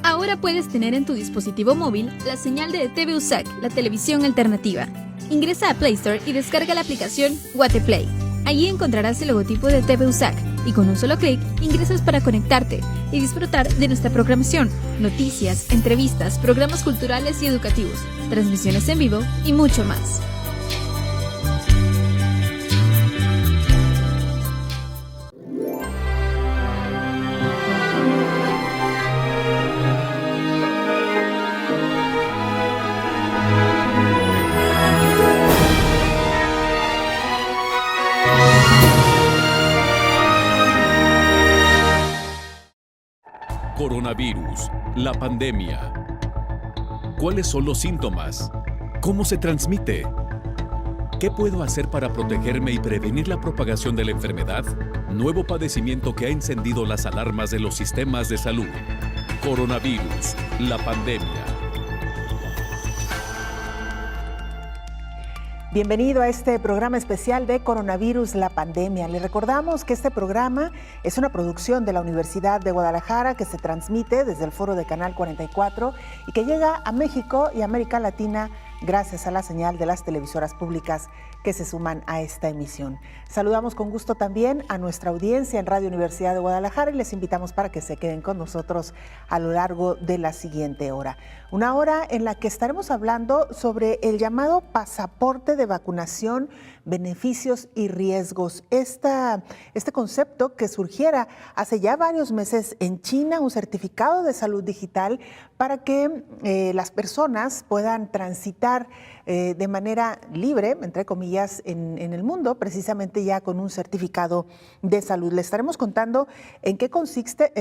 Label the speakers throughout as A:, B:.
A: Ahora puedes tener en tu dispositivo móvil la señal de TV USAC, la televisión alternativa. Ingresa a Play Store y descarga la aplicación Guateplay. Allí encontrarás el logotipo de TV USAC y con un solo clic ingresas para conectarte y disfrutar de nuestra programación, noticias, entrevistas, programas culturales y educativos, transmisiones en vivo y mucho más.
B: Coronavirus, la pandemia. ¿Cuáles son los síntomas? ¿Cómo se transmite? ¿Qué puedo hacer para protegerme y prevenir la propagación de la enfermedad? Nuevo padecimiento que ha encendido las alarmas de los sistemas de salud. Coronavirus, la pandemia.
C: Bienvenido a este programa especial de Coronavirus, la pandemia. Le recordamos que este programa es una producción de la Universidad de Guadalajara que se transmite desde el foro de Canal 44 y que llega a México y América Latina gracias a la señal de las televisoras públicas que se suman a esta emisión. Saludamos con gusto también a nuestra audiencia en Radio Universidad de Guadalajara y les invitamos para que se queden con nosotros a lo largo de la siguiente hora. Una hora en la que estaremos hablando sobre el llamado pasaporte de vacunación, beneficios y riesgos. Este concepto que surgiera hace ya varios meses en China, un certificado de salud digital para que las personas puedan transitar de manera libre, entre comillas, en el mundo, precisamente ya con un certificado de salud. Le estaremos contando en qué consiste,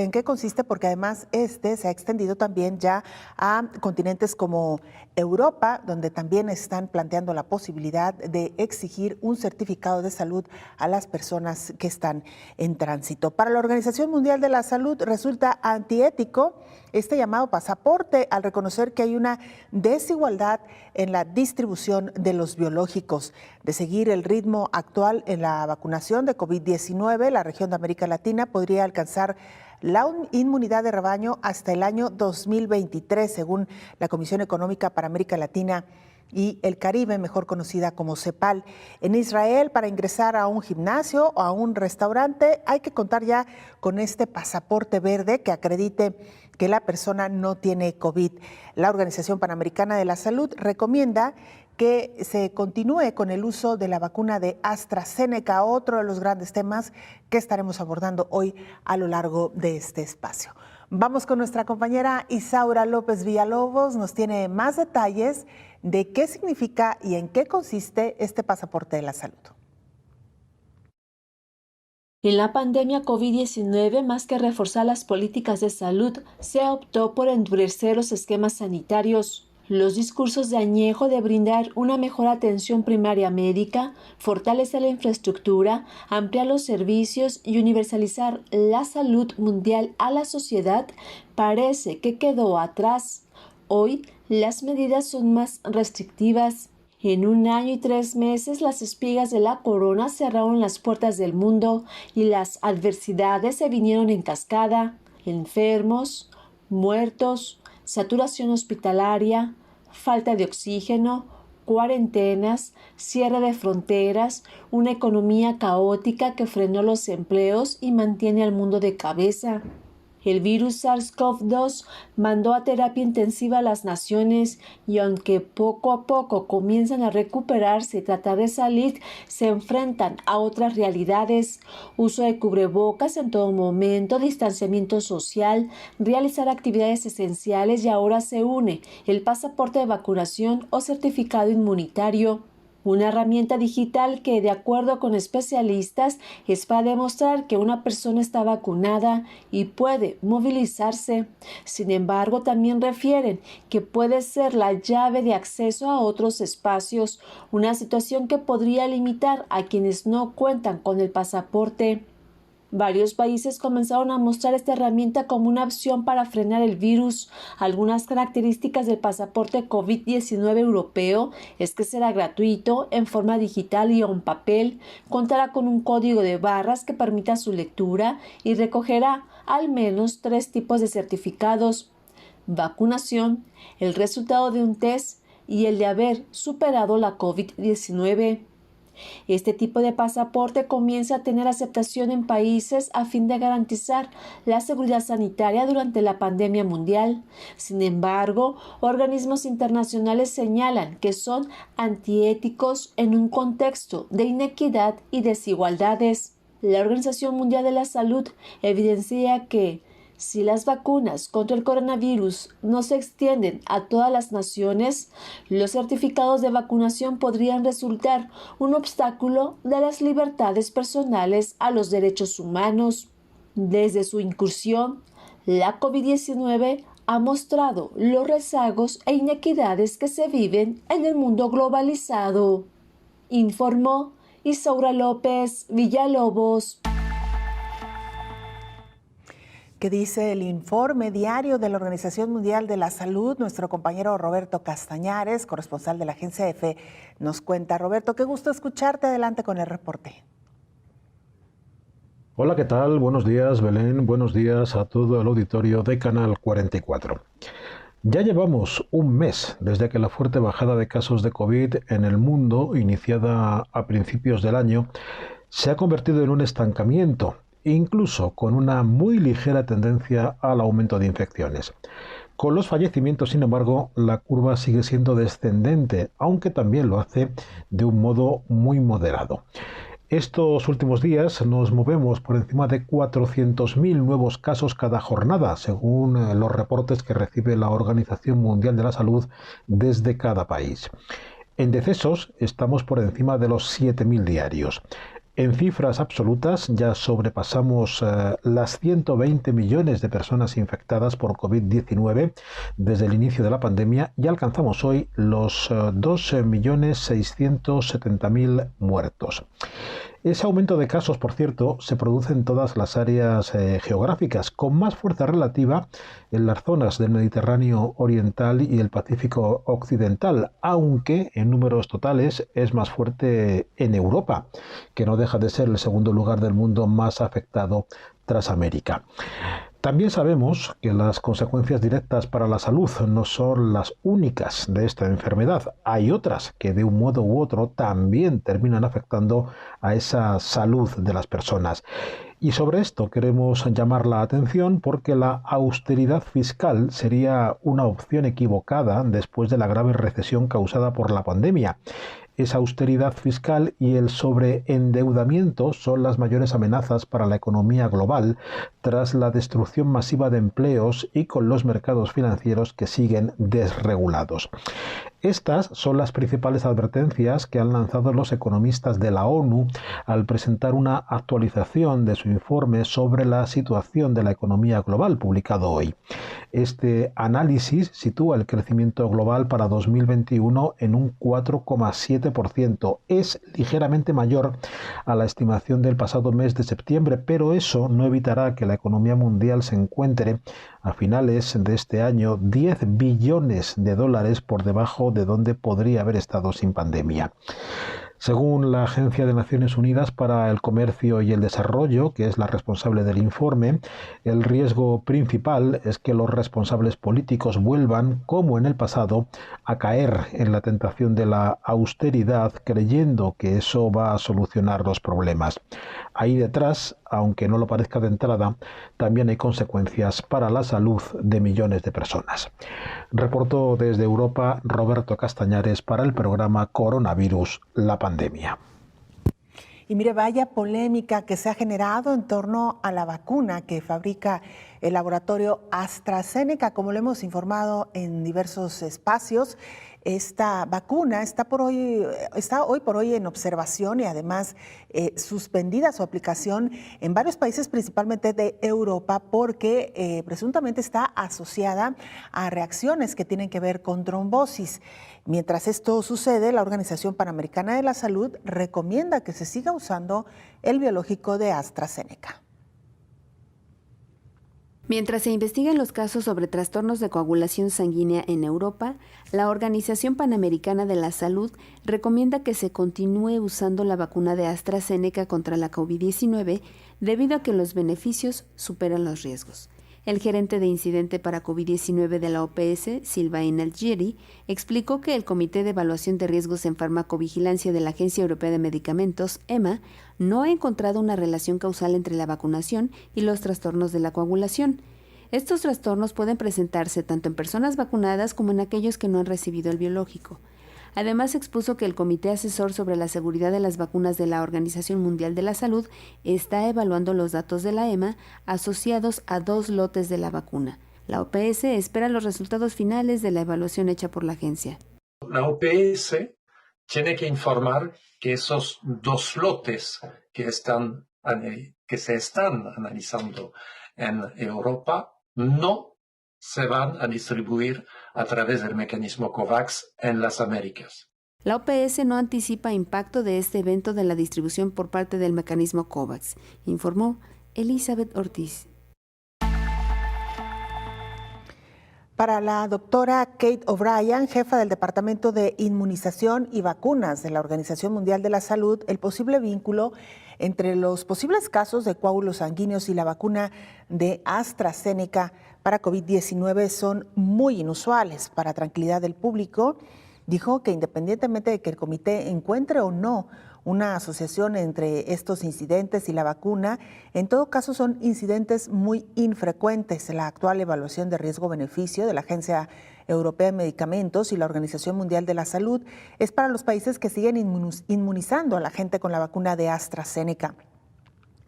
C: porque además se ha extendido también ya a continentes como Europa, donde también están planteando la posibilidad de exigir un certificado de salud a las personas que están en tránsito. Para la Organización Mundial de la Salud resulta antiético este llamado pasaporte al reconocer que hay una desigualdad en la distribución de los biológicos. De seguir el ritmo actual en la vacunación de COVID-19, la región de América Latina podría alcanzar la inmunidad de rebaño hasta el año 2023, según la Comisión Económica para América Latina y el Caribe, mejor conocida como CEPAL. En Israel, para ingresar a un gimnasio o a un restaurante, hay que contar ya con este pasaporte verde que acredite que la persona no tiene COVID. La Organización Panamericana de la Salud recomienda que se continúe con el uso de la vacuna de AstraZeneca, otro de los grandes temas que estaremos abordando hoy a lo largo de este espacio. Vamos con nuestra compañera Isaura López Villalobos, nos tiene más detalles de qué significa y en qué consiste este pasaporte de la salud.
D: En la pandemia COVID-19, más que reforzar las políticas de salud, se optó por endurecer los esquemas sanitarios. Los discursos de añejo de brindar una mejor atención primaria médica, fortalecer la infraestructura, ampliar los servicios y universalizar la salud mundial a la sociedad parece que quedó atrás. Hoy, las medidas son más restrictivas. En 1 año y 3 meses, las espigas de la corona cerraron las puertas del mundo y las adversidades se vinieron en cascada. Enfermos, muertos, saturación hospitalaria, falta de oxígeno, cuarentenas, cierre de fronteras, una economía caótica que frenó los empleos y mantiene al mundo de cabeza. El virus SARS-CoV-2 mandó a terapia intensiva a las naciones y aunque poco a poco comienzan a recuperarse y tratar de salir, se enfrentan a otras realidades. Uso de cubrebocas en todo momento, distanciamiento social, realizar actividades esenciales y ahora se une el pasaporte de vacunación o certificado inmunitario. Una herramienta digital que, de acuerdo con especialistas, es para demostrar que una persona está vacunada y puede movilizarse. Sin embargo, también refieren que puede ser la llave de acceso a otros espacios, una situación que podría limitar a quienes no cuentan con el pasaporte. Varios países comenzaron a mostrar esta herramienta como una opción para frenar el virus. Algunas características del pasaporte COVID-19 europeo es que será gratuito, en forma digital y en papel, contará con un código de barras que permita su lectura y recogerá al menos 3 tipos de certificados. vacunación, el resultado de un test y el de haber superado la COVID-19. Este tipo de pasaporte comienza a tener aceptación en países a fin de garantizar la seguridad sanitaria durante la pandemia mundial. Sin embargo, organismos internacionales señalan que son antiéticos en un contexto de inequidad y desigualdades. La Organización Mundial de la Salud evidencia que si las vacunas contra el coronavirus no se extienden a todas las naciones, los certificados de vacunación podrían resultar un obstáculo de las libertades personales a los derechos humanos. Desde su incursión, la COVID-19 ha mostrado los rezagos e inequidades que se viven en el mundo globalizado, informó Isaura López Villalobos.
C: ¿Qué dice el informe diario de la Organización Mundial de la Salud? Nuestro compañero Roberto Castañares, corresponsal de la Agencia EFE, nos cuenta. Roberto, qué gusto escucharte. Adelante con el reporte.
E: Hola, ¿qué tal? Buenos días, Belén. Buenos días a todo el auditorio de Canal 44. Ya llevamos un mes desde que la fuerte bajada de casos de COVID en el mundo, iniciada a principios del año, se ha convertido en un estancamiento, incluso con una muy ligera tendencia al aumento de infecciones. Con los fallecimientos, sin embargo, la curva sigue siendo descendente, aunque también lo hace de un modo muy moderado. Estos últimos días nos movemos por encima de 400.000 nuevos casos cada jornada, según los reportes que recibe la Organización Mundial de la Salud desde cada país. En decesos estamos por encima de los 7.000 diarios. En cifras absolutas ya sobrepasamos las 120 millones de personas infectadas por COVID-19 desde el inicio de la pandemia y alcanzamos hoy los 2.670.000 muertos. Ese aumento de casos, por cierto, se produce en todas las áreas geográficas, con más fuerza relativa en las zonas del Mediterráneo Oriental y el Pacífico Occidental, aunque en números totales es más fuerte en Europa, que no deja de ser el segundo lugar del mundo más afectado tras América. También sabemos que las consecuencias directas para la salud no son las únicas de esta enfermedad. Hay otras que de un modo u otro también terminan afectando a esa salud de las personas. Y sobre esto queremos llamar la atención porque la austeridad fiscal sería una opción equivocada después de la grave recesión causada por la pandemia. Esa austeridad fiscal y el sobreendeudamiento son las mayores amenazas para la economía global tras la destrucción masiva de empleos y con los mercados financieros que siguen desregulados. Estas son las principales advertencias que han lanzado los economistas de la ONU al presentar una actualización de su informe sobre la situación de la economía global publicado hoy. Este análisis sitúa el crecimiento global para 2021 en un 4,7%. Es ligeramente mayor a la estimación del pasado mes de septiembre, pero eso no evitará que la economía mundial se encuentre a finales de este año 10 billones de dólares por debajo de donde podría haber estado sin pandemia. Según la Agencia de Naciones Unidas para el Comercio y el Desarrollo, que es la responsable del informe, el riesgo principal es que los responsables políticos vuelvan, como en el pasado, a caer en la tentación de la austeridad, creyendo que eso va a solucionar los problemas. Ahí detrás, aunque no lo parezca de entrada, también hay consecuencias para la salud de millones de personas. Reportó desde Europa Roberto Castañares para el programa Coronavirus, la pandemia.
C: Y mire, vaya polémica que se ha generado en torno a la vacuna que fabrica el laboratorio AstraZeneca. Como lo hemos informado en diversos espacios, esta vacuna está hoy por hoy en observación y además suspendida su aplicación en varios países, principalmente de Europa, porque presuntamente está asociada a reacciones que tienen que ver con trombosis. Mientras esto sucede, la Organización Panamericana de la Salud recomienda que se siga usando el biológico de AstraZeneca.
F: Mientras se investigan los casos sobre trastornos de coagulación sanguínea en Europa, la Organización Panamericana de la Salud recomienda que se continúe usando la vacuna de AstraZeneca contra la COVID-19 debido a que los beneficios superan los riesgos. El gerente de incidente para COVID-19 de la OPS, Sylvain Algieri, explicó que el Comité de Evaluación de Riesgos en Farmacovigilancia de la Agencia Europea de Medicamentos, EMA, no ha encontrado una relación causal entre la vacunación y los trastornos de la coagulación. Estos trastornos pueden presentarse tanto en personas vacunadas como en aquellos que no han recibido el biológico. Además, expuso que el Comité Asesor sobre la Seguridad de las Vacunas de la Organización Mundial de la Salud está evaluando los datos de la EMA asociados a 2 lotes de la vacuna. La OPS espera los resultados finales de la evaluación hecha por la agencia.
G: La OPS tiene que informar que esos 2 lotes que se están analizando en Europa no se van a distribuir a través del mecanismo COVAX en las Américas.
F: La OPS no anticipa impacto de este evento de la distribución por parte del mecanismo COVAX, informó Elizabeth Ortiz.
C: Para la doctora Kate O'Brien, jefa del Departamento de Inmunización y Vacunas de la Organización Mundial de la Salud, el posible vínculo entre los posibles casos de coágulos sanguíneos y la vacuna de AstraZeneca para COVID-19 son muy inusuales. Para tranquilidad del público, dijo que independientemente de que el comité encuentre o no una asociación entre estos incidentes y la vacuna, en todo caso son incidentes muy infrecuentes. La actual evaluación de riesgo-beneficio de la Agencia Europea de Medicamentos y la Organización Mundial de la Salud es para los países que siguen inmunizando a la gente con la vacuna de AstraZeneca.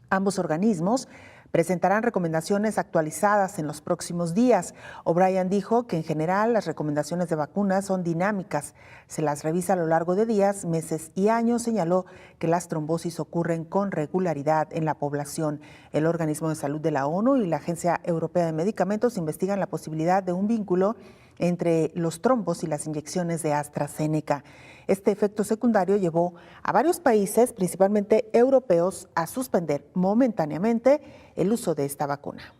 C: Ambos organismos presentarán recomendaciones actualizadas en los próximos días. O'Brien dijo que en general las recomendaciones de vacunas son dinámicas. Se las revisa a lo largo de días, meses y años. Señaló que las trombosis ocurren con regularidad en la población. El Organismo de Salud de la ONU y la Agencia Europea de Medicamentos investigan la posibilidad de un vínculo entre los trombos y las inyecciones de AstraZeneca. Este efecto secundario llevó a varios países, principalmente europeos, a suspender momentáneamente el uso de esta vacuna.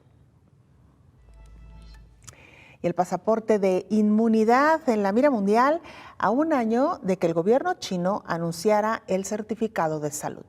C: Y el pasaporte de inmunidad en la mira mundial a un año de que el gobierno chino anunciara el certificado de salud.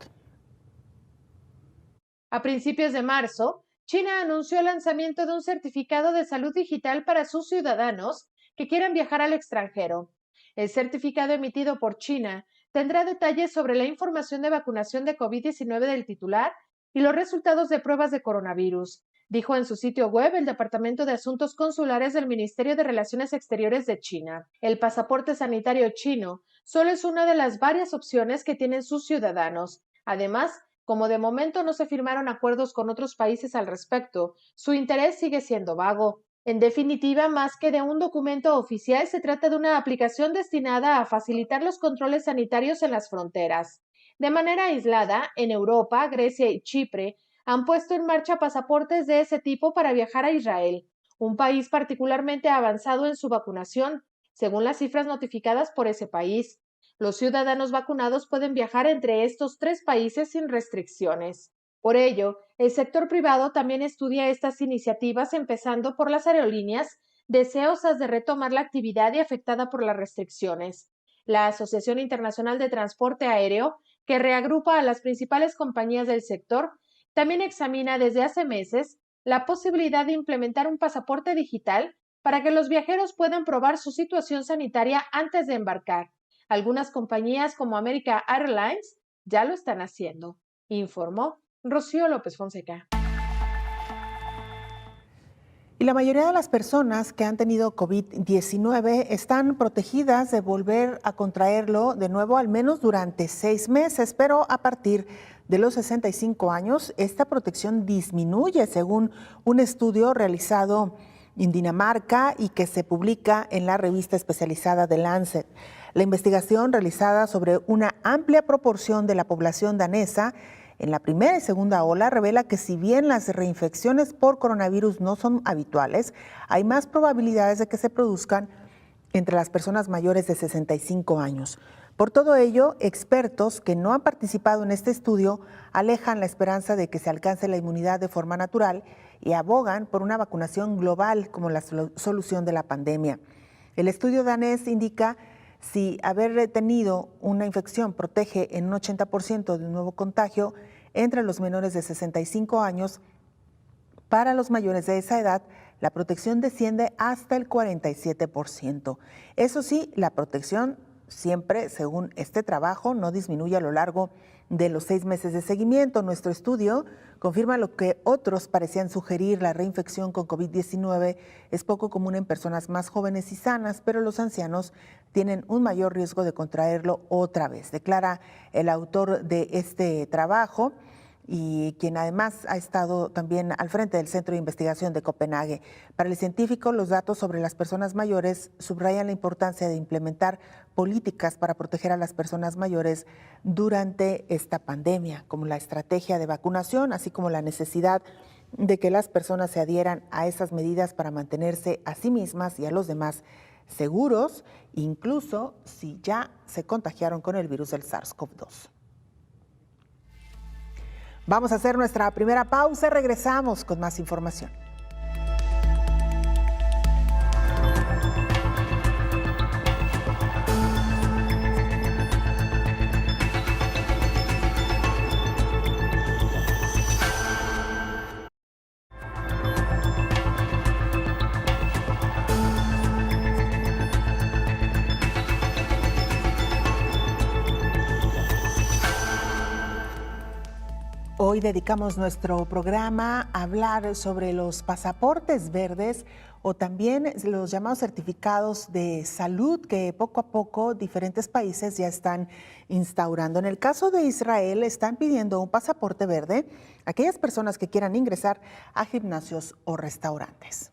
H: A principios de marzo, China anunció el lanzamiento de un certificado de salud digital para sus ciudadanos que quieran viajar al extranjero. El certificado emitido por China tendrá detalles sobre la información de vacunación de COVID-19 del titular y los resultados de pruebas de coronavirus, dijo en su sitio web el Departamento de Asuntos Consulares del Ministerio de Relaciones Exteriores de China. El pasaporte sanitario chino solo es una de las varias opciones que tienen sus ciudadanos. Además, como de momento no se firmaron acuerdos con otros países al respecto, su interés sigue siendo vago. En definitiva, más que de un documento oficial, se trata de una aplicación destinada a facilitar los controles sanitarios en las fronteras. De manera aislada, en Europa, Grecia y Chipre han puesto en marcha pasaportes de ese tipo para viajar a Israel, un país particularmente avanzado en su vacunación, según las cifras notificadas por ese país. Los ciudadanos vacunados pueden viajar entre estos 3 países sin restricciones. Por ello, el sector privado también estudia estas iniciativas, empezando por las aerolíneas, deseosas de retomar la actividad y afectada por las restricciones. La Asociación Internacional de Transporte Aéreo, que reagrupa a las principales compañías del sector, también examina desde hace meses la posibilidad de implementar un pasaporte digital para que los viajeros puedan probar su situación sanitaria antes de embarcar. Algunas compañías como American Airlines ya lo están haciendo, informó Rocío López Fonseca.
C: Y la mayoría de las personas que han tenido COVID-19 están protegidas de volver a contraerlo de nuevo al menos durante 6 meses, pero a partir de los 65 años esta protección disminuye según un estudio realizado en Dinamarca y que se publica en la revista especializada The Lancet. La investigación realizada sobre una amplia proporción de la población danesa en la primera y segunda ola revela que si bien las reinfecciones por coronavirus no son habituales, hay más probabilidades de que se produzcan entre las personas mayores de 65 años. Por todo ello, expertos que no han participado en este estudio alejan la esperanza de que se alcance la inmunidad de forma natural y abogan por una vacunación global como la solución de la pandemia. El estudio danés indica si haber tenido una infección protege en un 80% de un nuevo contagio entre los menores de 65 años, Para los mayores de esa edad, la protección desciende hasta el 47%. Eso sí, la protección siempre, según este trabajo, no disminuye a lo largo de los 6 meses de seguimiento. Nuestro estudio confirma lo que otros parecían sugerir: la reinfección con COVID-19 es poco común en personas más jóvenes y sanas, pero los ancianos tienen un mayor riesgo de contraerlo otra vez, declara el autor de este trabajo y quien además ha estado también al frente del Centro de Investigación de Copenhague. Para el científico, los datos sobre las personas mayores subrayan la importancia de implementar políticas para proteger a las personas mayores durante esta pandemia, como la estrategia de vacunación, así como la necesidad de que las personas se adhieran a esas medidas para mantenerse a sí mismas y a los demás seguros, incluso si ya se contagiaron con el virus del SARS-CoV-2. Vamos a hacer nuestra primera pausa, regresamos con más información. Hoy dedicamos nuestro programa a hablar sobre los pasaportes verdes o también los llamados certificados de salud que poco a poco diferentes países ya están instaurando. En el caso de Israel, están pidiendo un pasaporte verde a aquellas personas que quieran ingresar a gimnasios o restaurantes.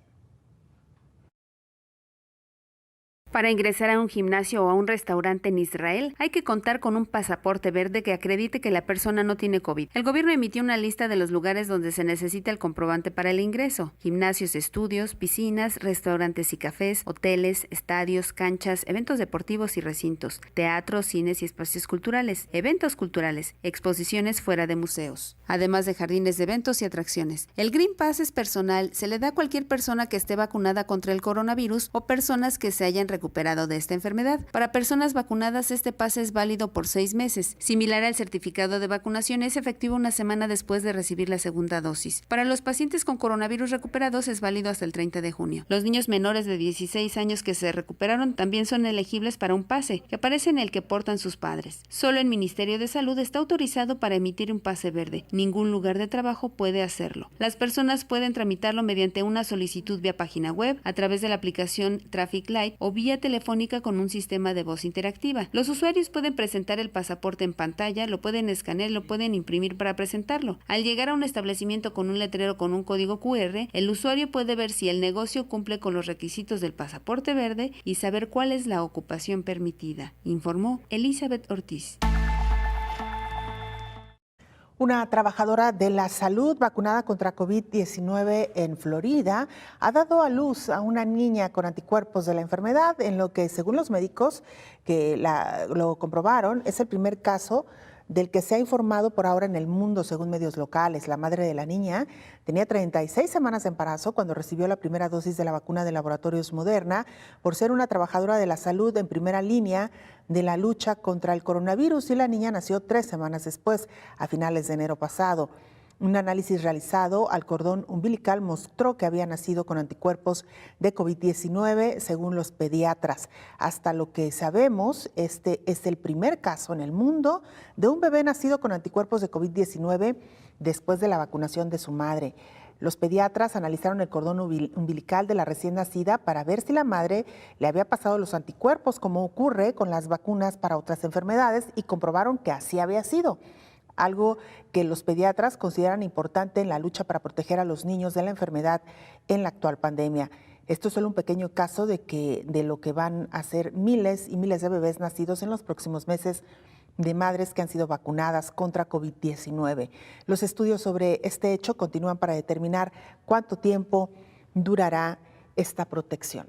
F: Para ingresar a un gimnasio o a un restaurante en Israel, hay que contar con un pasaporte verde que acredite que la persona no tiene COVID. El gobierno emitió una lista de los lugares donde se necesita el comprobante para el ingreso: gimnasios, estudios, piscinas, restaurantes y cafés, hoteles, estadios, canchas, eventos deportivos y recintos, teatros, cines y espacios culturales, eventos culturales, exposiciones fuera de museos, además de jardines de eventos y atracciones. El Green Pass es personal, se le da a cualquier persona que esté vacunada contra el coronavirus o personas que se hayan recuperado de esta enfermedad. Para personas vacunadas, este pase es válido por 6 meses. Similar al certificado de vacunación, es efectivo una semana después de recibir la segunda dosis. Para los pacientes con coronavirus recuperados es válido hasta el 30 de junio. Los niños menores de 16 años que se recuperaron también son elegibles para un pase, que aparece en el que portan sus padres. Solo el Ministerio de Salud está autorizado para emitir un pase verde. Ningún lugar de trabajo puede hacerlo. Las personas pueden tramitarlo mediante una solicitud vía página web, a través de la aplicación Traffic Light o vía telefónica con un sistema de voz interactiva. Los usuarios pueden presentar el pasaporte en pantalla, lo pueden escanear, lo pueden imprimir para presentarlo. Al llegar a un establecimiento con un letrero con un código QR, el usuario puede ver si el negocio cumple con los requisitos del pasaporte verde y saber cuál es la ocupación permitida, informó Elizabeth Ortiz.
C: Una trabajadora de la salud vacunada contra COVID-19 en Florida ha dado a luz a una niña con anticuerpos de la enfermedad, en lo que, según los médicos que lo comprobaron, es el primer caso del que se ha informado por ahora en el mundo, según medios locales. La madre de la niña tenía 36 semanas de embarazo cuando recibió la primera dosis de la vacuna de Laboratorios Moderna, por ser una trabajadora de la salud en primera línea de la lucha contra el coronavirus, y la niña nació 3 semanas después, a finales de enero pasado. Un análisis realizado al cordón umbilical mostró que había nacido con anticuerpos de COVID-19, según los pediatras. Hasta lo que sabemos, este es el primer caso en el mundo de un bebé nacido con anticuerpos de COVID-19 después de la vacunación de su madre. Los pediatras analizaron el cordón umbilical de la recién nacida para ver si la madre le había pasado los anticuerpos, como ocurre con las vacunas para otras enfermedades, y comprobaron que así había sido. Algo que los pediatras consideran importante en la lucha para proteger a los niños de la enfermedad en la actual pandemia. Esto es solo un pequeño caso de lo que van a ser miles y miles de bebés nacidos en los próximos meses de madres que han sido vacunadas contra COVID-19. Los estudios sobre este hecho continúan para determinar cuánto tiempo durará esta protección.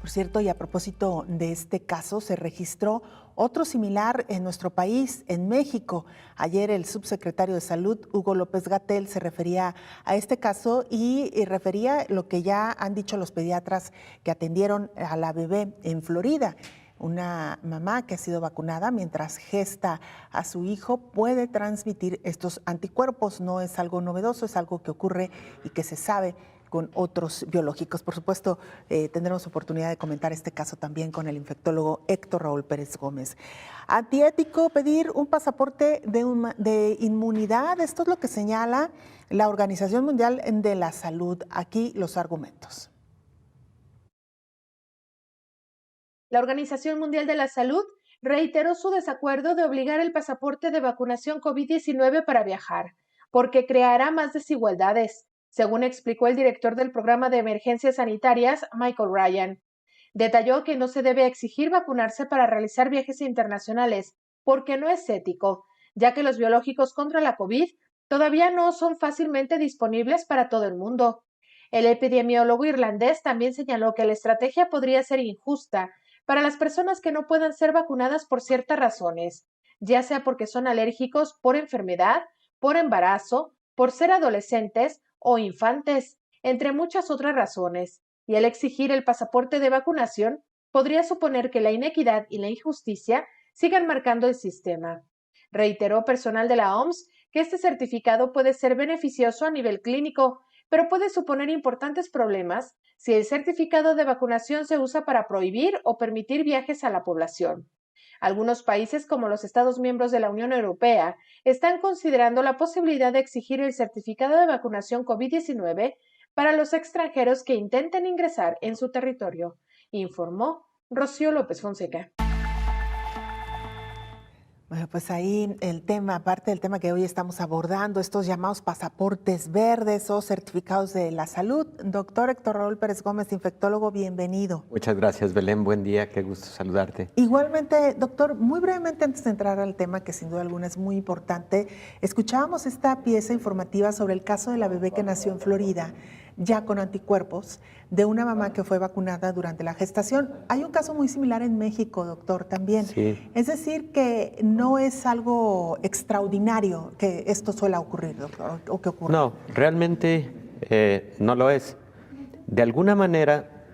C: Por cierto, y a propósito de este caso, se registró otro similar en nuestro país, en México. Ayer el subsecretario de Salud, Hugo López-Gatell, se refería a este caso y refería lo que ya han dicho los pediatras que atendieron a la bebé en Florida. Una mamá que ha sido vacunada mientras gesta a su hijo puede transmitir estos anticuerpos. No es algo novedoso, es algo que ocurre y que se sabe con otros biológicos. Por supuesto, tendremos oportunidad de comentar este caso también con el infectólogo Héctor Raúl Pérez Gómez. Antiético pedir un pasaporte de inmunidad. Esto es lo que señala la Organización Mundial de la Salud. Aquí los argumentos.
H: La Organización Mundial de la Salud reiteró su desacuerdo de obligar el pasaporte de vacunación COVID-19 para viajar, porque creará más desigualdades, según explicó el director del Programa de Emergencias Sanitarias, Michael Ryan. Detalló que no se debe exigir vacunarse para realizar viajes internacionales, porque no es ético, ya que los biológicos contra la COVID todavía no son fácilmente disponibles para todo el mundo. El epidemiólogo irlandés también señaló que la estrategia podría ser injusta para las personas que no puedan ser vacunadas por ciertas razones, ya sea porque son alérgicos por enfermedad, por embarazo, por ser adolescentes o infantes, entre muchas otras razones, y el exigir el pasaporte de vacunación podría suponer que la inequidad y la injusticia sigan marcando el sistema. Reiteró personal de la OMS que este certificado puede ser beneficioso a nivel clínico, pero puede suponer importantes problemas si el certificado de vacunación se usa para prohibir o permitir viajes a la población. Algunos países, como los Estados miembros de la Unión Europea, están considerando la posibilidad de exigir el certificado de vacunación COVID-19 para los extranjeros que intenten ingresar en su territorio, informó Rocío López Fonseca.
C: Bueno, pues ahí el tema, parte del tema que hoy estamos abordando, estos llamados pasaportes verdes o certificados de la salud. Doctor Héctor Raúl Pérez Gómez, infectólogo, bienvenido.
I: Muchas gracias, Belén. Buen día, qué gusto saludarte.
C: Igualmente, doctor, muy brevemente antes de entrar al tema que sin duda alguna es muy importante, escuchábamos esta pieza informativa sobre el caso de la bebé que nació en Florida, ya con anticuerpos, de una mamá que fue vacunada durante la gestación. Hay un caso muy similar en México, doctor, también.
I: Sí.
C: Es decir, que no es algo extraordinario que esto suele ocurrir, doctor, o que ocurra.
I: No, realmente no lo es. De alguna manera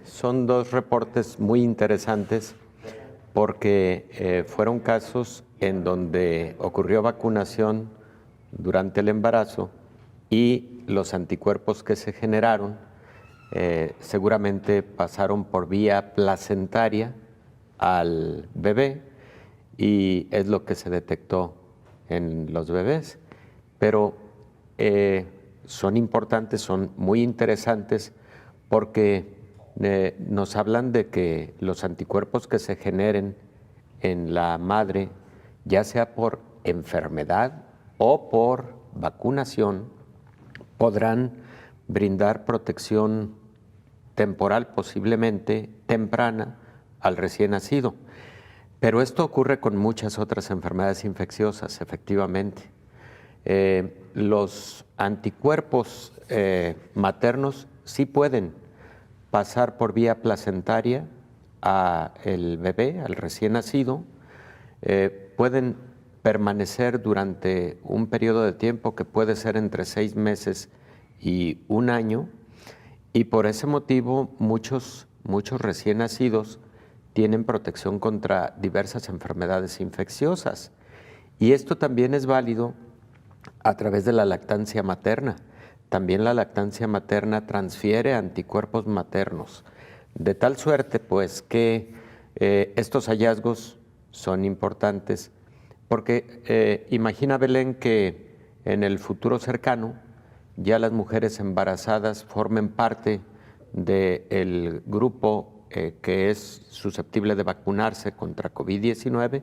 I: son dos reportes muy interesantes porque fueron casos en donde ocurrió vacunación durante el embarazo y los anticuerpos que se generaron seguramente pasaron por vía placentaria al bebé y es lo que se detectó en los bebés. Pero son importantes, son muy interesantes porque nos hablan de que los anticuerpos que se generen en la madre, ya sea por enfermedad o por vacunación, podrán brindar protección temporal, posiblemente temprana, al recién nacido. Pero esto ocurre con muchas otras enfermedades infecciosas, efectivamente. Los anticuerpos maternos sí pueden pasar por vía placentaria al bebé, al recién nacido, pueden permanecer durante un periodo de tiempo que puede ser entre 6 meses y 1 año, y por ese motivo muchos recién nacidos tienen protección contra diversas enfermedades infecciosas. Y esto también es válido a través de la lactancia materna. También la lactancia materna transfiere anticuerpos maternos, de tal suerte pues que estos hallazgos son importantes porque imagina, Belén, que en el futuro cercano ya las mujeres embarazadas formen parte del grupo que es susceptible de vacunarse contra COVID-19.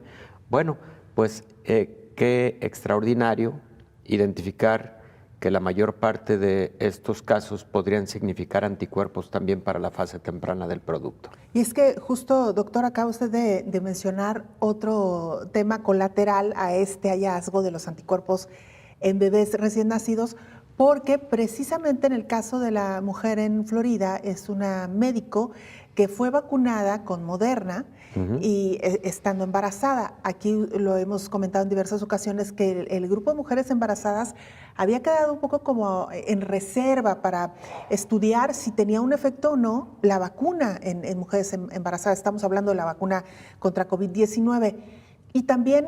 I: Bueno, pues qué extraordinario identificar que la mayor parte de estos casos podrían significar anticuerpos también para la fase temprana del producto.
C: Y es que justo, doctor, acaba usted de mencionar otro tema colateral a este hallazgo de los anticuerpos en bebés recién nacidos, porque precisamente en el caso de la mujer en Florida es una médico que fue vacunada con Moderna y estando embarazada. Aquí lo hemos comentado en diversas ocasiones que el grupo de mujeres embarazadas había quedado un poco como en reserva para estudiar si tenía un efecto o no la vacuna en mujeres embarazadas. Estamos hablando de la vacuna contra COVID-19. Y también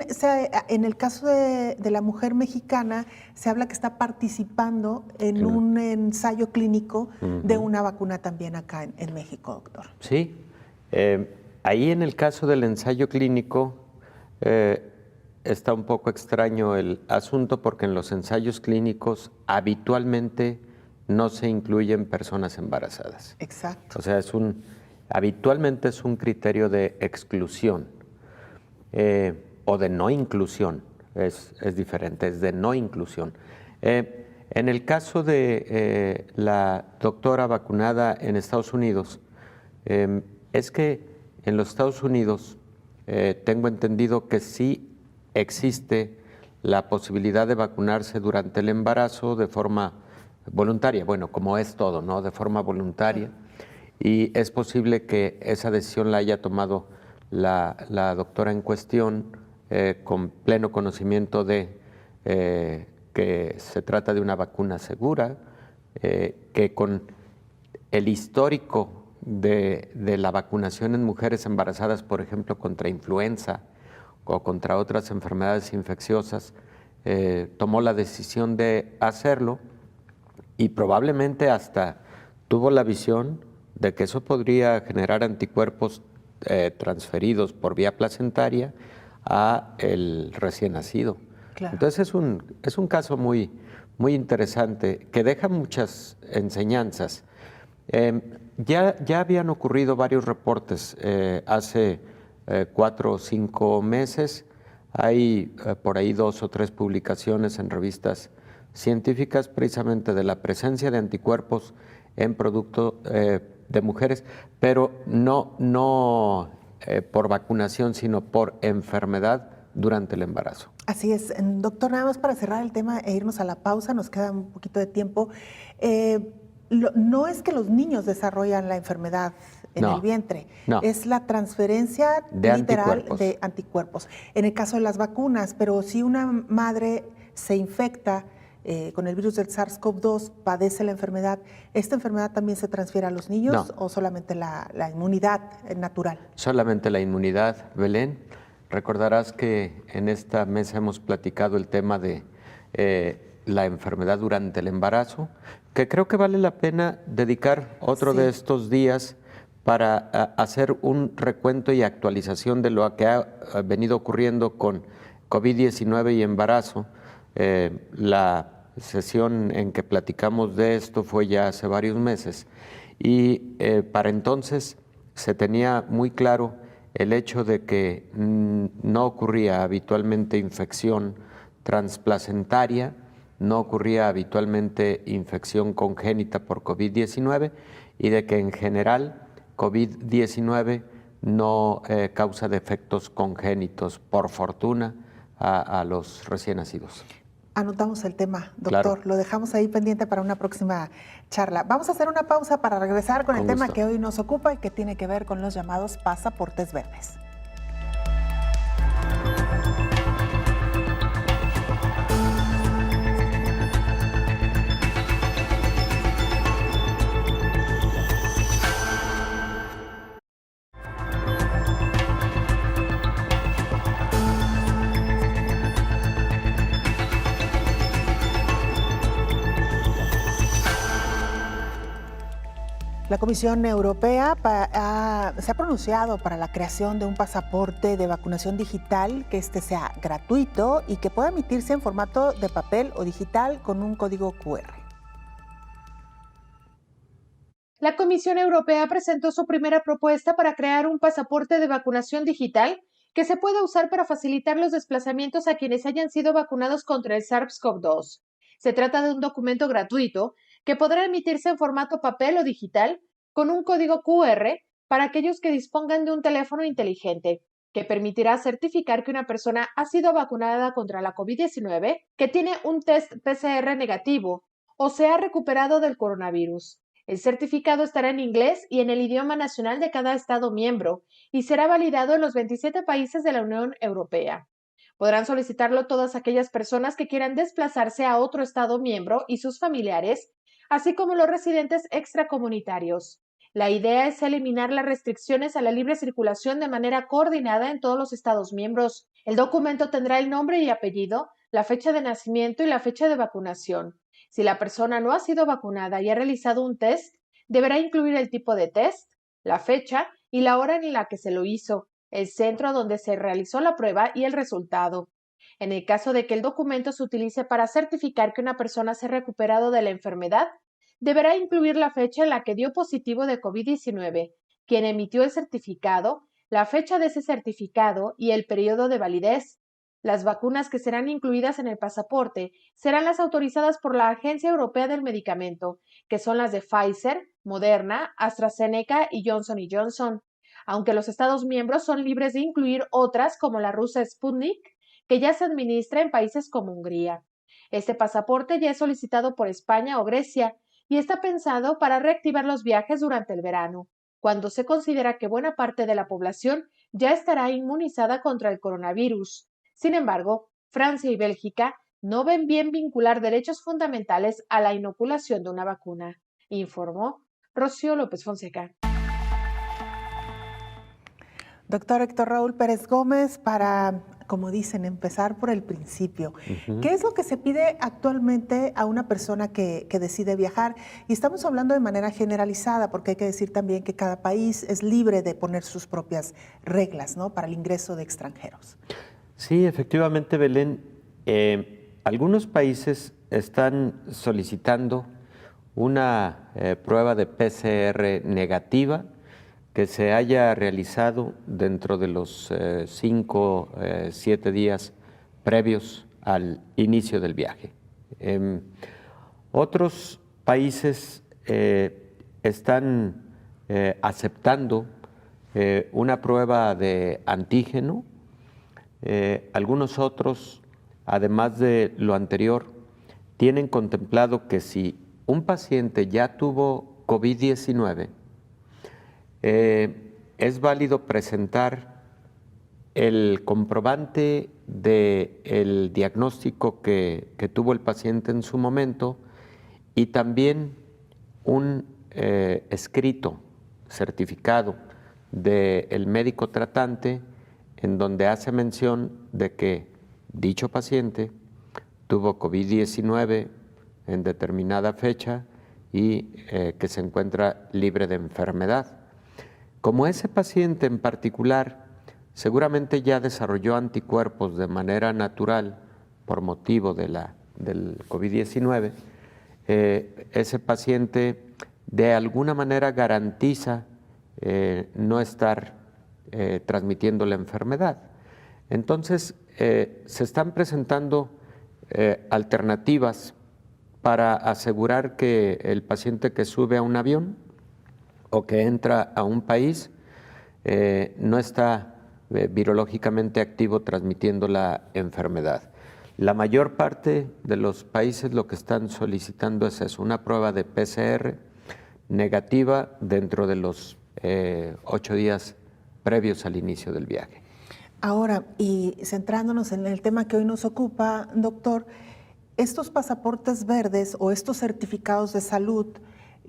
C: en el caso de la mujer mexicana se habla que está participando en un ensayo clínico de una vacuna también acá en México, doctor.
I: Sí, ahí en el caso del ensayo clínico está un poco extraño el asunto porque en los ensayos clínicos habitualmente no se incluyen personas embarazadas.
C: Exacto.
I: O sea, habitualmente es un criterio de exclusión. O de no inclusión, es diferente, es de no inclusión. En el caso de la doctora vacunada en Estados Unidos, es que en los Estados Unidos tengo entendido que sí existe la posibilidad de vacunarse durante el embarazo de forma voluntaria, bueno, como es todo, ¿no? De forma voluntaria, y es posible que esa decisión la haya tomado la doctora en cuestión con pleno conocimiento de que se trata de una vacuna segura, que con el histórico de la vacunación en mujeres embarazadas, por ejemplo, contra influenza o contra otras enfermedades infecciosas, tomó la decisión de hacerlo y probablemente hasta tuvo la visión de que eso podría generar anticuerpos transferidos por vía placentaria a el recién nacido. Claro. Entonces es un caso muy, muy interesante que deja muchas enseñanzas. Ya habían ocurrido varios reportes hace 4 o 5 meses. Hay por ahí 2 o 3 publicaciones en revistas científicas precisamente de la presencia de anticuerpos en producto de mujeres, pero no por vacunación, sino por enfermedad durante el embarazo.
C: Así es. Doctor, nada más para cerrar el tema e irnos a la pausa, nos queda un poquito de tiempo. No es que los niños desarrollan la enfermedad en el vientre, es la transferencia literal de anticuerpos. En el caso de las vacunas, pero si una madre se infecta con el virus del SARS-CoV-2, padece la enfermedad, ¿esta enfermedad también se transfiere a los niños o solamente la inmunidad natural?
I: Solamente la inmunidad, Belén. Recordarás que en esta mesa hemos platicado el tema de la enfermedad durante el embarazo, que creo que vale la pena dedicar otro de estos días para hacer un recuento y actualización de lo que ha venido ocurriendo con COVID-19 y embarazo. La sesión en que platicamos de esto fue ya hace varios meses y para entonces se tenía muy claro el hecho de que no ocurría habitualmente infección transplacentaria, no ocurría habitualmente infección congénita por COVID-19 y de que en general COVID-19 no causa defectos congénitos, por fortuna, a los recién nacidos.
C: Anotamos el tema, doctor. Claro. Lo dejamos ahí pendiente para una próxima charla. Vamos a hacer una pausa para regresar con el tema que hoy nos ocupa y que tiene que ver con los llamados pasaportes verdes. La Comisión Europea se ha pronunciado para la creación de un pasaporte de vacunación digital, que sea gratuito y que pueda emitirse en formato de papel o digital con un código QR.
H: La Comisión Europea presentó su primera propuesta para crear un pasaporte de vacunación digital que se pueda usar para facilitar los desplazamientos a quienes hayan sido vacunados contra el SARS-CoV-2. Se trata de un documento gratuito que podrá emitirse en formato papel o digital con un código QR para aquellos que dispongan de un teléfono inteligente, que permitirá certificar que una persona ha sido vacunada contra la COVID-19, que tiene un test PCR negativo o se ha recuperado del coronavirus. El certificado estará en inglés y en el idioma nacional de cada Estado miembro y será validado en los 27 países de la Unión Europea. Podrán solicitarlo todas aquellas personas que quieran desplazarse a otro Estado miembro y sus familiares, así como los residentes extracomunitarios. La idea es eliminar las restricciones a la libre circulación de manera coordinada en todos los Estados miembros. El documento tendrá el nombre y apellido, la fecha de nacimiento y la fecha de vacunación. Si la persona no ha sido vacunada y ha realizado un test, deberá incluir el tipo de test, la fecha y la hora en la que se lo hizo, el centro donde se realizó la prueba y el resultado. En el caso de que el documento se utilice para certificar que una persona se ha recuperado de la enfermedad, deberá incluir la fecha en la que dio positivo de COVID-19, quien emitió el certificado, la fecha de ese certificado y el periodo de validez. Las vacunas que serán incluidas en el pasaporte serán las autorizadas por la Agencia Europea del Medicamento, que son las de Pfizer, Moderna, AstraZeneca y Johnson & Johnson, aunque los Estados miembros son libres de incluir otras como la rusa Sputnik, que ya se administra en países como Hungría. Este pasaporte ya es solicitado por España o Grecia y está pensado para reactivar los viajes durante el verano, cuando se considera que buena parte de la población ya estará inmunizada contra el coronavirus. Sin embargo, Francia y Bélgica no ven bien vincular derechos fundamentales a la inoculación de una vacuna, informó Rocío López Fonseca.
C: Doctor Héctor Raúl Pérez Gómez, para, como dicen, empezar por el principio. ¿Qué es lo que se pide actualmente a una persona que decide viajar? Y estamos hablando de manera generalizada, porque hay que decir también que cada país es libre de poner sus propias reglas, ¿no?, para el ingreso de extranjeros.
I: Sí, efectivamente, Belén. Algunos países están solicitando una prueba de PCR negativa que se haya realizado dentro de los 5, 7 días previos al inicio del viaje. Otros países están aceptando una prueba de antígeno. Algunos otros, además de lo anterior, tienen contemplado que si un paciente ya tuvo COVID-19, es válido presentar el comprobante del diagnóstico que tuvo el paciente en su momento y también un escrito certificado del médico tratante en donde hace mención de que dicho paciente tuvo COVID-19 en determinada fecha y que se encuentra libre de enfermedad. Como ese paciente en particular seguramente ya desarrolló anticuerpos de manera natural por motivo del COVID-19, ese paciente de alguna manera garantiza no estar transmitiendo la enfermedad. Entonces, se están presentando alternativas para asegurar que el paciente que sube a un avión o que entra a un país no está virológicamente activo transmitiendo la enfermedad. La mayor parte de los países lo que están solicitando es eso, una prueba de PCR negativa dentro de los 8 días previos al inicio del viaje.
C: Ahora, y centrándonos en el tema que hoy nos ocupa, doctor, estos pasaportes verdes o estos certificados de salud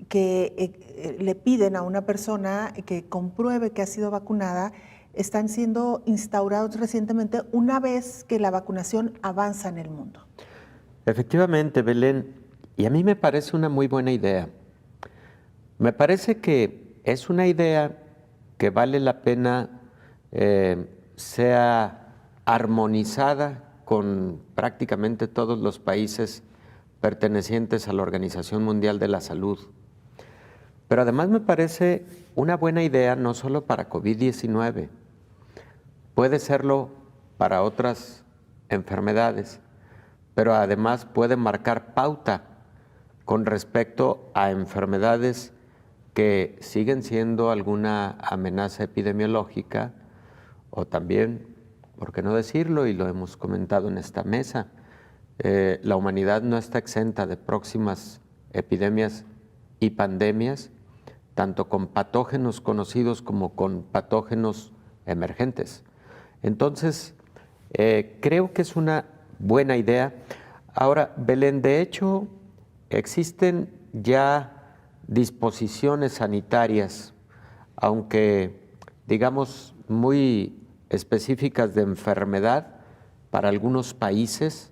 C: que le piden a una persona que compruebe que ha sido vacunada, están siendo instaurados recientemente una vez que la vacunación avanza en el mundo.
I: Efectivamente, Belén, y a mí me parece una muy buena idea. Me parece que es una idea que vale la pena sea armonizada con prácticamente todos los países pertenecientes a la Organización Mundial de la Salud. Pero además me parece una buena idea no solo para COVID-19, puede serlo para otras enfermedades, pero además puede marcar pauta con respecto a enfermedades que siguen siendo alguna amenaza epidemiológica o también, por qué no decirlo, y lo hemos comentado en esta mesa, la humanidad no está exenta de próximas epidemias y pandemias, tanto con patógenos conocidos como con patógenos emergentes. Entonces, creo que es una buena idea. Ahora, Belén, de hecho, existen ya disposiciones sanitarias, aunque digamos muy específicas de enfermedad para algunos países.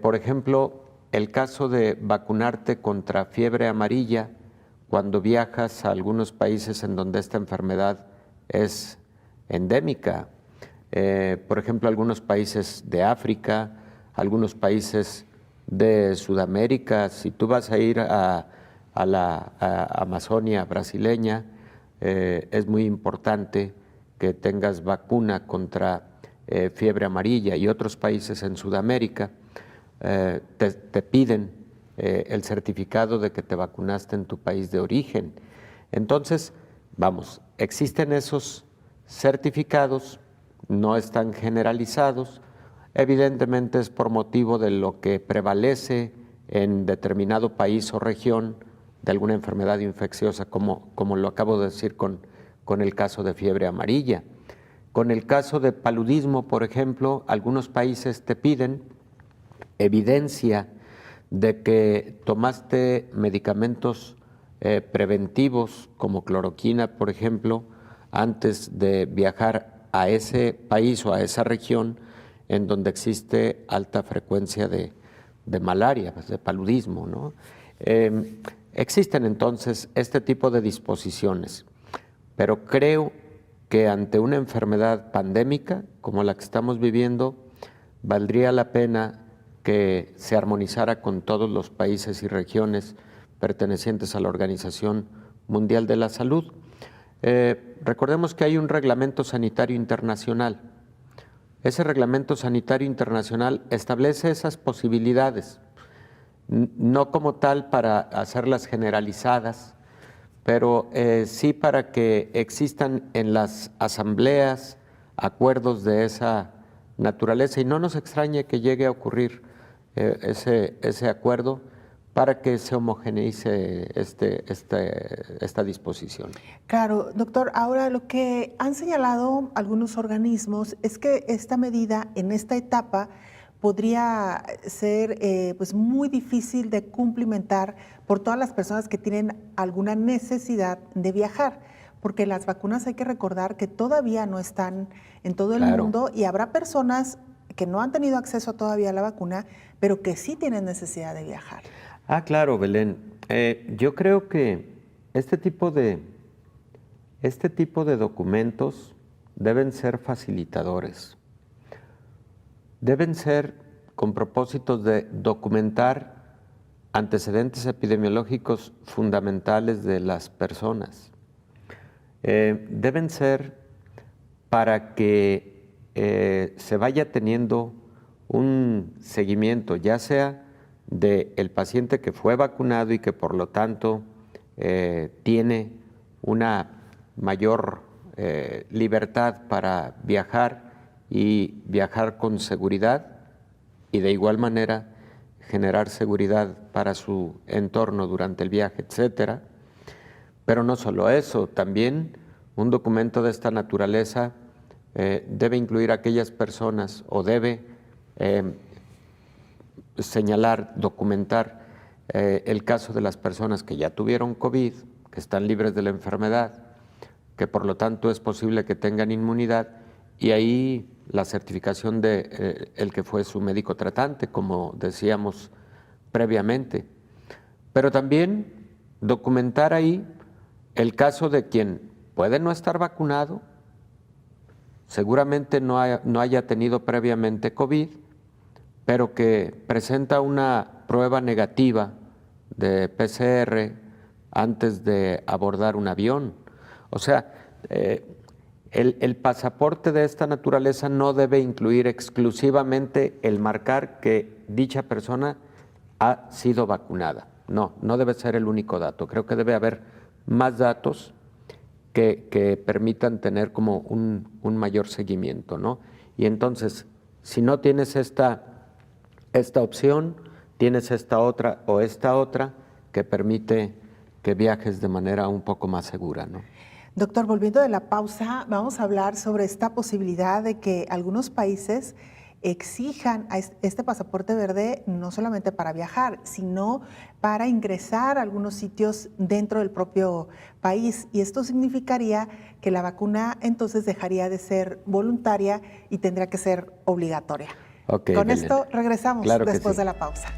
I: Por ejemplo, el caso de vacunarte contra fiebre amarilla cuando viajas a algunos países en donde esta enfermedad es endémica. Por ejemplo, algunos países de África, algunos países de Sudamérica. Si tú vas a ir a la Amazonia brasileña, es muy importante que tengas vacuna contra fiebre amarilla, y otros países en Sudamérica te piden el certificado de que te vacunaste en tu país de origen. Entonces, vamos, existen esos certificados, no están generalizados, evidentemente es por motivo de lo que prevalece en determinado país o región de alguna enfermedad infecciosa, como lo acabo de decir con el caso de fiebre amarilla. Con el caso de paludismo, por ejemplo, algunos países te piden evidencia de que tomaste medicamentos preventivos como cloroquina, por ejemplo, antes de viajar a ese país o a esa región en donde existe alta frecuencia de malaria, de paludismo, ¿no? Existen entonces este tipo de disposiciones, pero creo que ante una enfermedad pandémica como la que estamos viviendo, valdría la pena que se armonizara con todos los países y regiones pertenecientes a la Organización Mundial de la Salud. Recordemos que hay un reglamento sanitario internacional. Ese reglamento sanitario internacional establece esas posibilidades, no como tal para hacerlas generalizadas, pero sí para que existan en las asambleas acuerdos de esa naturaleza, y no nos extrañe que llegue a ocurrir ese acuerdo para que se homogeneice esta disposición.
C: Claro, doctor, ahora lo que han señalado algunos organismos es que esta medida en esta etapa podría ser pues muy difícil de cumplimentar por todas las personas que tienen alguna necesidad de viajar, porque las vacunas hay que recordar que todavía no están en todo el mundo, y habrá personas que no han tenido acceso todavía a la vacuna, pero que sí tienen necesidad de viajar.
I: Claro, Belén. Yo creo que este tipo de documentos deben ser facilitadores. Deben ser con propósitos de documentar antecedentes epidemiológicos fundamentales de las personas. Deben ser para que se vaya teniendo un seguimiento, ya sea del paciente que fue vacunado y que por lo tanto tiene una mayor libertad para viajar y viajar con seguridad, y de igual manera generar seguridad para su entorno durante el viaje, etcétera. Pero no solo eso, también un documento de esta naturaleza debe incluir a aquellas personas, o debe señalar, documentar el caso de las personas que ya tuvieron COVID, que están libres de la enfermedad, que por lo tanto es posible que tengan inmunidad, y ahí la certificación de el que fue su médico tratante, como decíamos previamente. Pero también documentar ahí el caso de quien puede no estar vacunado, seguramente no haya tenido previamente COVID, pero que presenta una prueba negativa de PCR antes de abordar un avión. O sea, el pasaporte de esta naturaleza no debe incluir exclusivamente el marcar que dicha persona ha sido vacunada. No debe ser el único dato. Creo que debe haber más datos que permitan tener como un mayor seguimiento, ¿no? Y entonces, si no tienes esta opción, tienes esta otra o esta otra que permite que viajes de manera un poco más segura, ¿no?
C: Doctor, volviendo de la pausa, vamos a hablar sobre esta posibilidad de que algunos países exijan a este pasaporte verde no solamente para viajar, sino para ingresar a algunos sitios dentro del propio país. Y esto significaría que la vacuna entonces dejaría de ser voluntaria y tendría que ser obligatoria.
I: Okay,
C: Con
I: Belén.
C: esto regresamos
I: Claro que
C: después
I: sí.
C: de la pausa.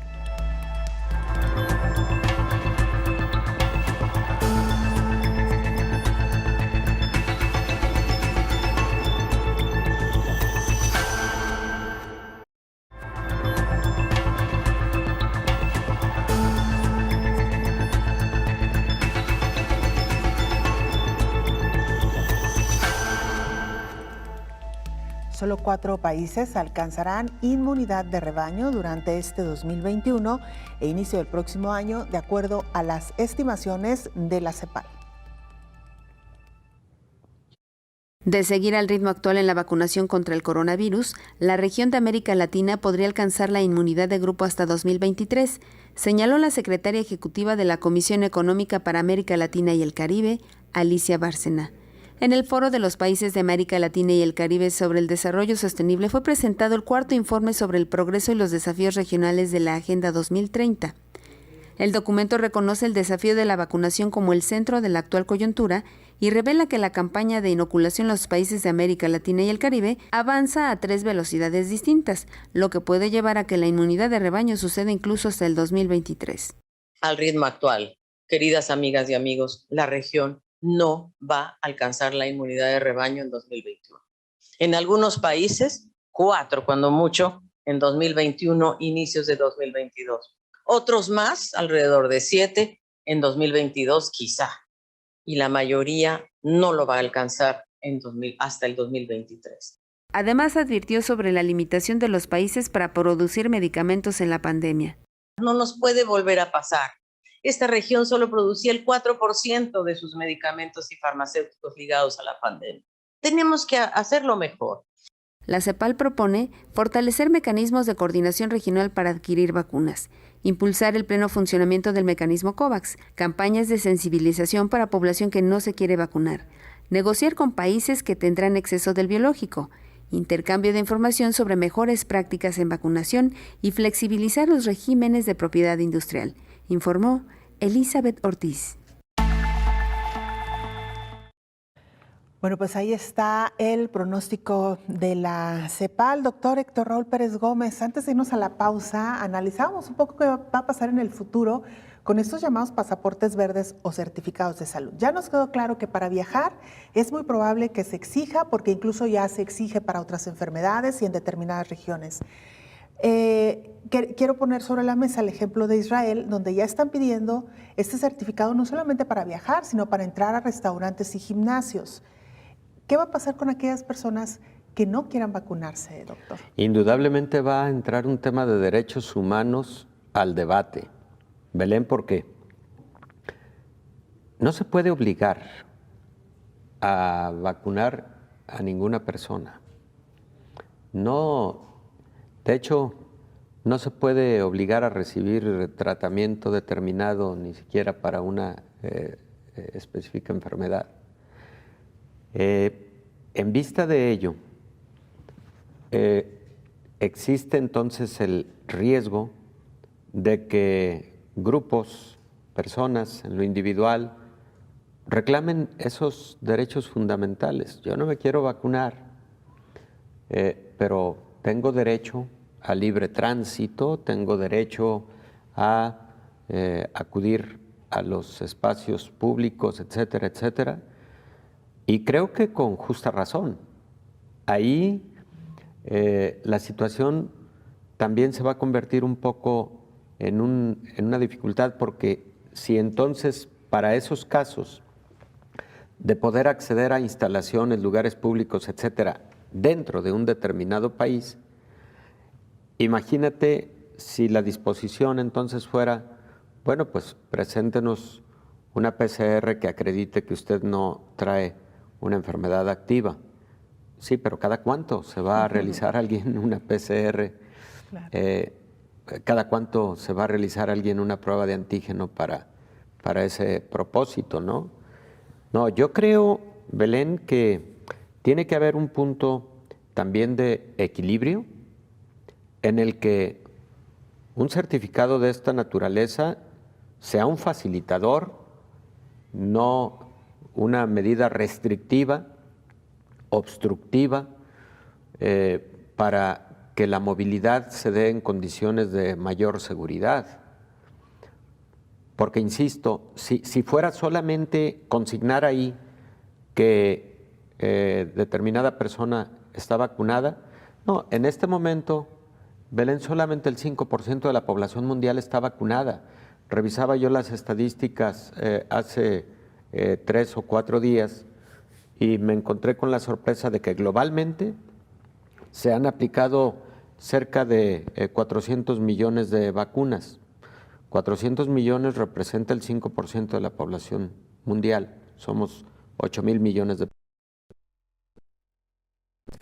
C: Solo 4 países alcanzarán inmunidad de rebaño durante este 2021 e inicio del próximo año, de acuerdo a las estimaciones de la CEPAL.
F: De seguir al ritmo actual en la vacunación contra el coronavirus, la región de América Latina podría alcanzar la inmunidad de grupo hasta 2023, señaló la secretaria ejecutiva de la Comisión Económica para América Latina y el Caribe, Alicia Bárcena. En el Foro de los Países de América Latina y el Caribe sobre el Desarrollo Sostenible fue presentado el cuarto informe sobre el progreso y los desafíos regionales de la Agenda 2030. El documento reconoce el desafío de la vacunación como el centro de la actual coyuntura y revela que la campaña de inoculación en los países de América Latina y el Caribe avanza a 3 velocidades distintas, lo que puede llevar a que la inmunidad de rebaño suceda incluso hasta el 2023.
J: Al ritmo actual, queridas amigas y amigos, la región no va a alcanzar la inmunidad de rebaño en 2021. En algunos países, 4 cuando mucho, en 2021, inicios de 2022. Otros más, alrededor de 7, en 2022 quizá. Y la mayoría no lo va a alcanzar hasta el 2023.
F: Además, advirtió sobre la limitación de los países para producir medicamentos en la pandemia.
J: No nos puede volver a pasar. Esta región solo producía el 4% de sus medicamentos y farmacéuticos ligados a la pandemia. Tenemos que hacerlo mejor.
F: La CEPAL propone fortalecer mecanismos de coordinación regional para adquirir vacunas, impulsar el pleno funcionamiento del mecanismo COVAX, campañas de sensibilización para población que no se quiere vacunar, negociar con países que tendrán exceso del biológico, intercambio de información sobre mejores prácticas en vacunación y flexibilizar los regímenes de propiedad industrial, informó Elizabeth Ortiz.
C: Bueno, pues ahí está el pronóstico de la CEPAL. Doctor Héctor Raúl Pérez Gómez, antes de irnos a la pausa, analizamos un poco qué va a pasar en el futuro con estos llamados pasaportes verdes o certificados de salud. Ya nos quedó claro que para viajar es muy probable que se exija, porque incluso ya se exige para otras enfermedades y en determinadas regiones. Quiero poner sobre la mesa el ejemplo de Israel, donde ya están pidiendo este certificado no solamente para viajar, sino para entrar a restaurantes y gimnasios. ¿Qué va a pasar con aquellas personas que no quieran vacunarse, doctor?
I: Indudablemente va a entrar un tema de derechos humanos al debate. Belén, ¿por qué? No se puede obligar a vacunar a ninguna persona. No, de hecho, no se puede obligar a recibir tratamiento determinado ni siquiera para una específica enfermedad. En vista de ello, existe entonces el riesgo de que grupos, personas en lo individual, reclamen esos derechos fundamentales. Yo no me quiero vacunar, pero tengo derecho a libre tránsito, tengo derecho a acudir a los espacios públicos, etcétera, etcétera. Y creo que con justa razón. Ahí la situación también se va a convertir un poco en una dificultad, porque si entonces para esos casos de poder acceder a instalaciones, lugares públicos, etcétera, dentro de un determinado país, imagínate si la disposición entonces fuera, bueno, pues preséntenos una PCR que acredite que usted no trae una enfermedad activa. Sí, pero ¿cada cuánto se va a realizar alguien una PCR?
C: Claro.
I: cada cuánto se va a realizar alguien una prueba de antígeno para ese propósito, ¿no? No, yo creo, Belén, que tiene que haber un punto también de equilibrio en el que un certificado de esta naturaleza sea un facilitador, no una medida restrictiva, obstructiva, para que la movilidad se dé en condiciones de mayor seguridad. Porque, insisto, si fuera solamente consignar ahí que determinada persona está vacunada, no, en este momento, Belén, solamente el 5% de la población mundial está vacunada. Revisaba yo las estadísticas hace 3 o 4 días y me encontré con la sorpresa de que globalmente se han aplicado cerca de 400 millones de vacunas. 400 millones representa el 5% de la población mundial. Somos 8,000 millones de personas.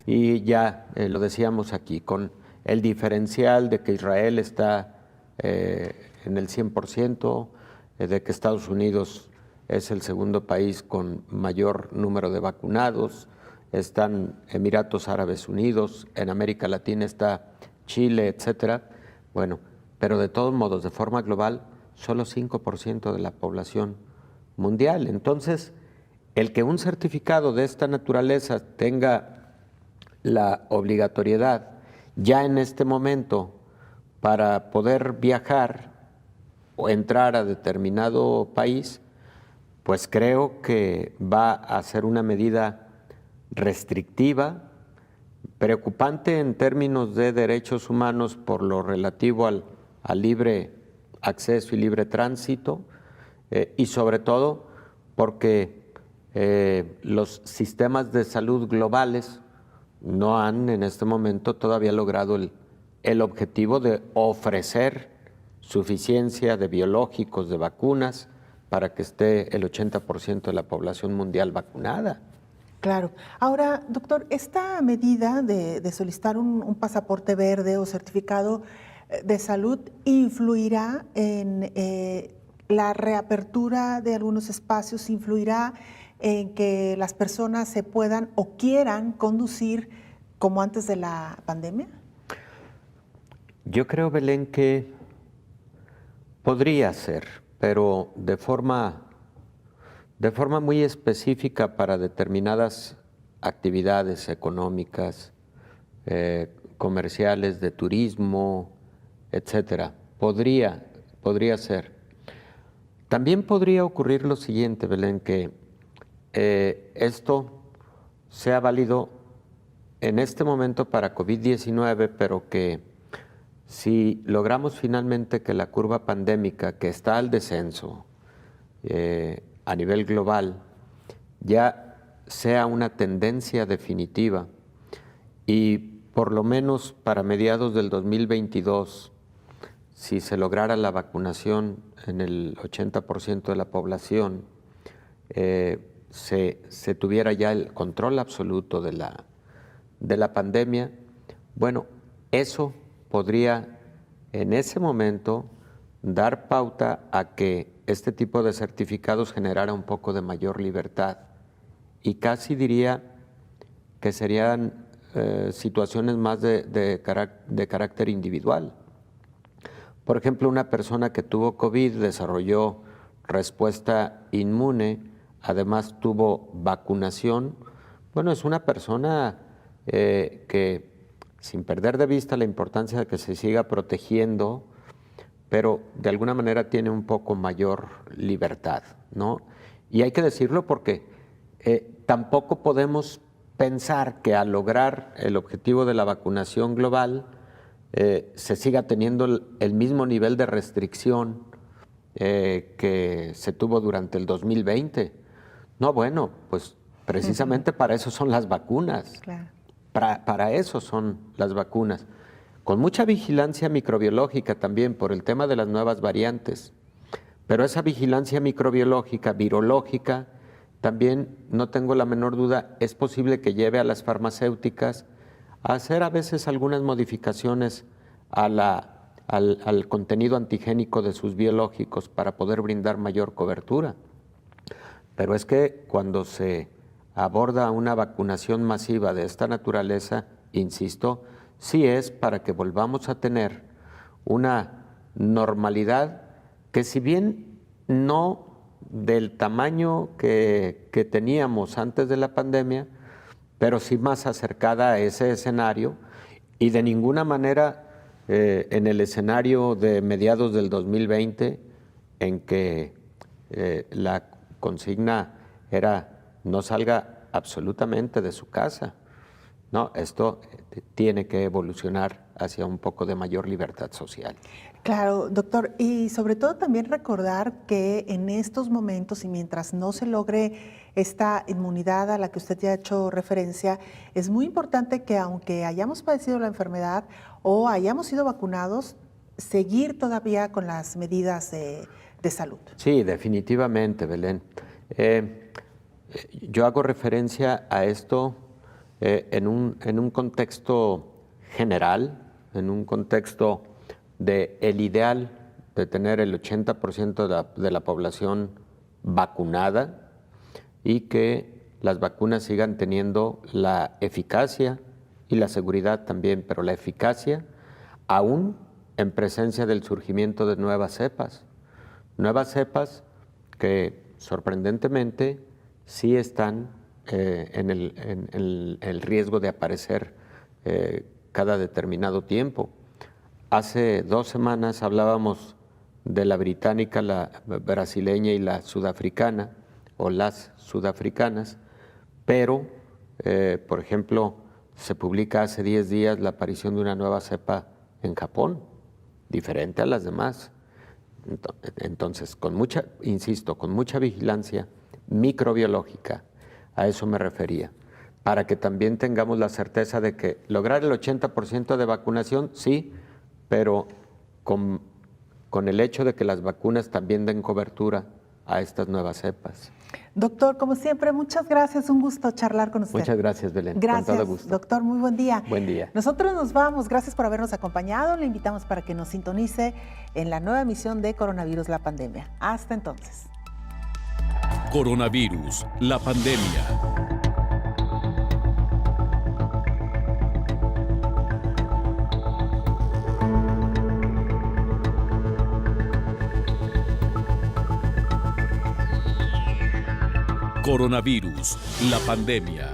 I: Y ya lo decíamos aquí, con el diferencial de que Israel está en el 100%, de que Estados Unidos es el segundo país con mayor número de vacunados, están Emiratos Árabes Unidos, en América Latina está Chile, etcétera. Bueno, pero de todos modos, de forma global, solo 5% de la población mundial. Entonces, el que un certificado de esta naturaleza tenga la obligatoriedad ya en este momento para poder viajar o entrar a determinado país, pues creo que va a ser una medida restrictiva, preocupante en términos de derechos humanos por lo relativo al libre acceso y libre tránsito, y sobre todo porque los sistemas de salud globales no han en este momento todavía logrado el objetivo de ofrecer suficiencia de biológicos, de vacunas, para que esté el 80% de la población mundial vacunada.
C: Claro. Ahora, doctor, esta medida de solicitar un pasaporte verde o certificado de salud influirá en la reapertura de algunos espacios, influirá en que las personas se puedan o quieran conducir como antes de la pandemia?
I: Yo creo, Belén, que podría ser, pero de forma muy específica para determinadas actividades económicas, comerciales, de turismo, etcétera. Podría ser. También podría ocurrir lo siguiente, Belén, que esto sea válido en este momento para COVID-19, pero que si logramos finalmente que la curva pandémica, que está al descenso a nivel global, ya sea una tendencia definitiva y por lo menos para mediados del 2022, si se lograra la vacunación en el 80% de la población, se tuviera ya el control absoluto de la pandemia, bueno, eso podría en ese momento dar pauta a que este tipo de certificados generara un poco de mayor libertad, y casi diría que serían situaciones más de carácter individual. Por ejemplo, una persona que tuvo COVID desarrolló respuesta inmune, además tuvo vacunación. Bueno, es una persona que, sin perder de vista la importancia de que se siga protegiendo, pero de alguna manera tiene un poco mayor libertad, ¿no? Y hay que decirlo porque tampoco podemos pensar que al lograr el objetivo de la vacunación global se siga teniendo el mismo nivel de restricción que se tuvo durante el 2020. No, bueno, pues precisamente para eso son las vacunas.
C: Claro.
I: Para eso son las vacunas. Con mucha vigilancia microbiológica también por el tema de las nuevas variantes. Pero esa vigilancia microbiológica, virológica, también, no tengo la menor duda, es posible que lleve a las farmacéuticas a hacer a veces algunas modificaciones a la al contenido antigénico de sus biológicos para poder brindar mayor cobertura. Pero es que cuando se aborda una vacunación masiva de esta naturaleza, insisto, sí es para que volvamos a tener una normalidad que, si bien no del tamaño que teníamos antes de la pandemia, pero sí más acercada a ese escenario, y de ninguna manera en el escenario de mediados del 2020, en que la consigna era no salga absolutamente de su casa. No, esto tiene que evolucionar hacia un poco de mayor libertad social.
C: Claro, doctor, y sobre todo también recordar que en estos momentos y mientras no se logre esta inmunidad a la que usted ya ha hecho referencia, es muy importante que, aunque hayamos padecido la enfermedad o hayamos sido vacunados, seguir todavía con las medidas de salud.
I: Sí, definitivamente, Belén. Yo hago referencia a esto en un contexto general, en un contexto de el ideal de tener el 80% de la población vacunada y que las vacunas sigan teniendo la eficacia y la seguridad también, pero la eficacia aún en presencia del surgimiento de nuevas cepas que sorprendentemente sí están en el riesgo de aparecer cada determinado tiempo. Hace 2 semanas hablábamos de la británica, la brasileña y la sudafricana, o las sudafricanas, pero, por ejemplo, se publica hace 10 días la aparición de una nueva cepa en Japón, diferente a las demás. Entonces, con mucha vigilancia microbiológica, a eso me refería, para que también tengamos la certeza de que lograr el 80% de vacunación, sí, pero con el hecho de que las vacunas también den cobertura a estas nuevas cepas.
C: Doctor, como siempre, muchas gracias, un gusto charlar con usted.
I: Muchas gracias, Belén.
C: Gracias,
I: con todo gusto.
C: Doctor, muy buen día.
I: Buen día.
C: Nosotros nos vamos, gracias por habernos acompañado, le invitamos para que nos sintonice en la nueva emisión de Coronavirus, la pandemia. Hasta entonces.
B: Coronavirus, la pandemia. Coronavirus, la pandemia.